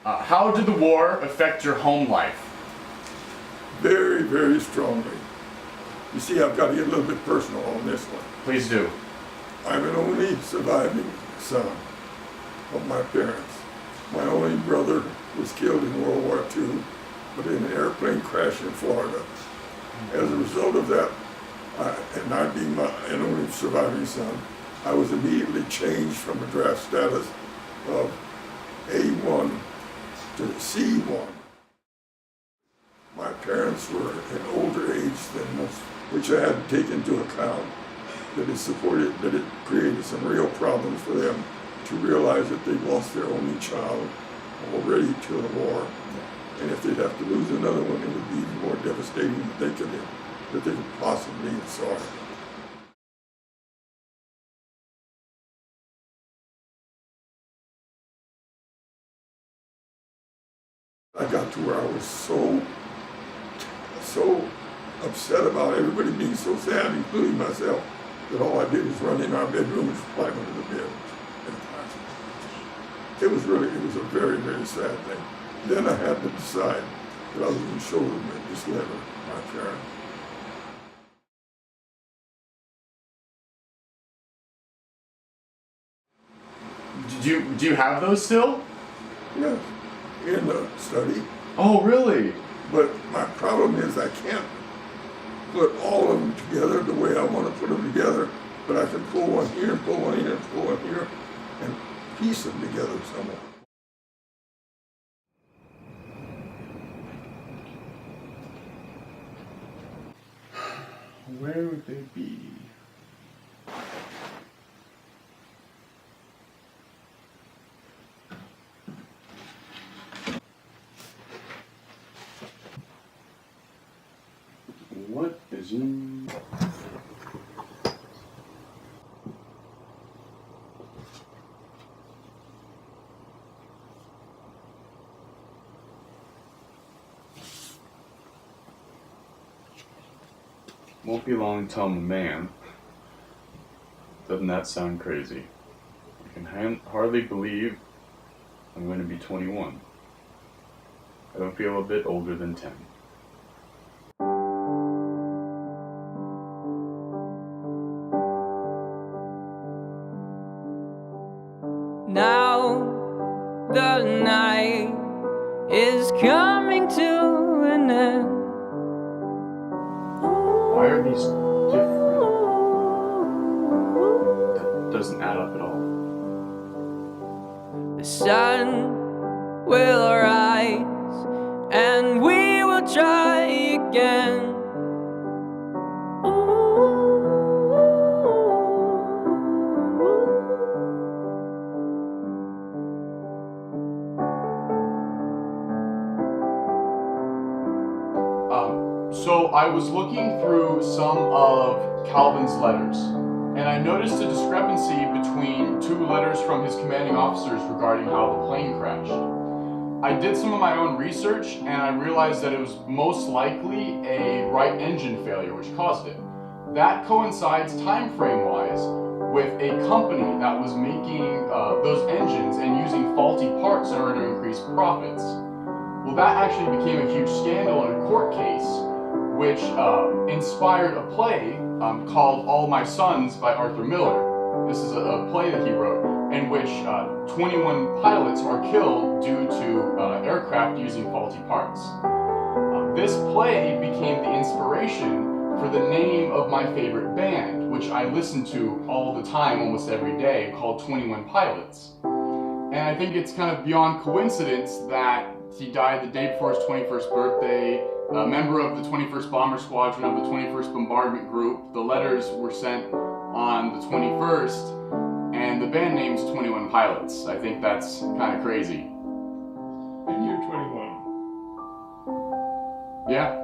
How did the war affect your home life? Very, very strongly. You see, I've got to get a little bit personal on this one. Please do. I'm an only surviving son of my parents. My only brother was killed in World War II, but in an airplane crash in Florida. As a result of that, and I being an only surviving son, I was immediately changed from a draft status of A1 to C1. My parents were an older age than most, which I had to take into account, that it created some real problems for them to realize that they'd lost their only child already to the war. And if they'd have to lose another one, it would be even more devastating than they could possibly have saw. I got to where I was so upset about everybody being so sad, including myself, that all I did was run in our bedroom and climb under the bed. It was a very, very sad thing. Then I had to decide that I was going to show them this letter, my parents. Do you have those still? Yes, in the study. Oh, really? But my problem is I can't put all of them together the way I want to put them together, but I can pull one here, and pull one here, and pull one here, and piece them together somewhere. Where would they be? What is in... Won't be long until I'm a man. Doesn't that sound crazy? I can hardly believe I'm going to be 21. I don't feel a bit older than 10. Now the night is coming to an end. Why are these different? That doesn't add up at all. The sun will rise and we will try again. So I was looking through some of Calvin's letters, and I noticed a discrepancy between two letters from his commanding officers regarding how the plane crashed. I did some of my own research, and I realized that it was most likely a right engine failure which caused it. That coincides time frame-wise with a company that was making those engines and using faulty parts in order to increase profits. Well, that actually became a huge scandal in a court case, which inspired a play called All My Sons by Arthur Miller. This is a play that he wrote in which 21 pilots are killed due to aircraft using faulty parts. This play became the inspiration for the name of my favorite band, which I listen to all the time, almost every day, called 21 Pilots. And I think it's kind of beyond coincidence that he died the day before his 21st birthday, a member of the 21st Bomber Squadron of the 21st Bombardment Group. The letters were sent on the 21st, and the band name's 21 Pilots. I think that's kind of crazy. And you're 21. Yeah.